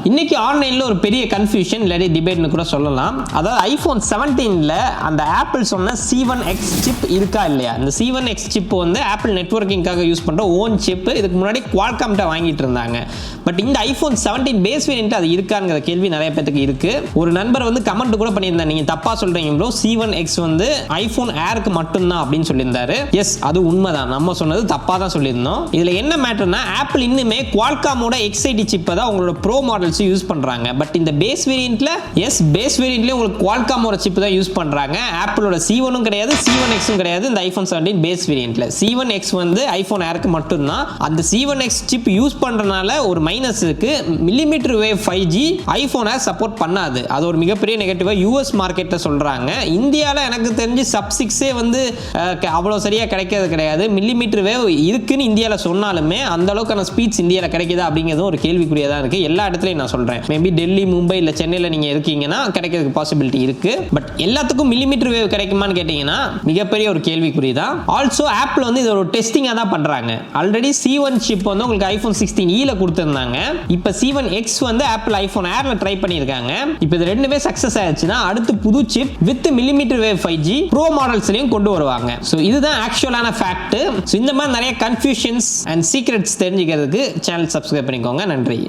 இன்னைக்கு ஆன்லைன்ல ஒரு பெரிய கன்ஃபியூஷன் இல்லாட்டி டிபேட்னு கூட சொல்லலாம். அதாவது ஐபோன் 17ல அந்த ஆப்பிள் சொன்ன C1X சிப் இருக்கா இல்லையா? இந்த C1X சிப் வந்து ஆப்பிள் நெட்வொர்க்கிங்காக யூஸ் பண்ற ஓன் சிப். இதுக்கு முன்னாடி குவால்காம்ட்ட வாங்கிட்டு இருந்தாங்க. பட் இந்த ஐபோன் 17 பேஸ் வேரியன்ட் அது இருக்காங்கிற கேள்வி நிறைய பேருக்கு இருக்கு. ஒரு நண்பர் வந்து கமெண்ட் கூட பண்ணியிருந்தாங்க, நீங்க தப்பா சொல்றீங்க ப்ரோ, C1X வந்து ஐபோன் ஏருக்கு மட்டும்தான் அப்படின்னு சொல்லியிருந்தாரு. எஸ், அது உண்மைதான். நம்ம சொன்னது தப்பா தான் சொல்லியிருந்தோம். இதுல என்ன மேட்டர்னா, ஆப்பிள் இன்னுமே குவால்காமோட X80 சிப்பை தான் உங்களோட ப்ரோ மாடல்ஸ் யூஸ் பண்றாங்க. பட் இந்த பேஸ் வேரியன்ட்ல பேஸ் வேரியன்ட்ல உங்களுக்கு குவால்காமோட சிப் தான் யூஸ் பண்றாங்க. ஆப்பிளோட C1 கிடையாது, C1X கிடையாது. இந்த ஐபோன் 17 பேஸ் வேரியன்ட்ல C1X வந்து ஐபோன் ஏருக்கு மட்டும்தான். அந்த C1X சிப் யூஸ் பண்றனால ஒரு மைனஸ் இருக்கு. மில்லிமீட்டர் வேவ் 5G ஐபோன் ஏர் சப்போர்ட் பண்ணாது. அது ஒரு மிகப்பெரிய நெகட்டிவா யூஎஸ் மார்க்கெட்ல சொல்றாங்க. இந்தியால எனக்கு தெரிஞ்சு சப் 6 வந்து அவ்வளவு சரியா கிடைக்கிறது கிடையாது. மில்லிமீட்டர் வேவ் இருக்குன்னு இந்தியால சொன்னாலுமே அந்த அளவுக்கான ஸ்பீட்ஸ் இந்தியால கிடைக்குதா அப்படிங்கிறது ஒரு கேள்விக்குறியா தான் இருக்கு. எல்லா இடத்துலயும் நான் சொல்றேன், மேபி டெல்லி, மும்பை இல்ல சென்னையில நீங்க இருக்கீங்கன்னா கிடைக்கிறதுக்கு பாசிபிலிட்டி இருக்கு. பட் எல்லாத்துக்கும் மில்லிமீட்டர் வேவ் கிடைக்குமான்னு கேட்டீங்கன்னா மிகப்பெரிய ஒரு கேள்விக்குறி தான். ஆல்சோ ஆப்பிள் வந்து இது ஒரு டெஸ்டிங்கா தான் பண்றாங்க. ஆல்ரெடி C1 சிப் வந்து உங்களுக்கு ஐபோன் 16e ல கொடுத்திருந்தாங்க. இப்போ C1X வந்து ஆப்பிள் ஐபோன் ஏர்ல ட்ரை பண்ணிருக்காங்க. இப்போ இது ரெண்டுமே சக்சஸ் ஆயிடுச்சுன்னா அடுத்து புது chip with millimetre wave 5G pro மாடல்ஸ்லயும் கொண்டு வருவாங்க. சோ இதுதான் ஆக்சுவலான ஃபேக்ட். சோ இந்த மாதிரி நிறைய கன்ஃபியூஷன்ஸ் அண்ட் சீக்ரெட்ஸ் தெரிஞ்சுக்கிறதுக்கு சேனல் சப்ஸ்கிரைப் பண்ணிக்கோங்க. நன்றி.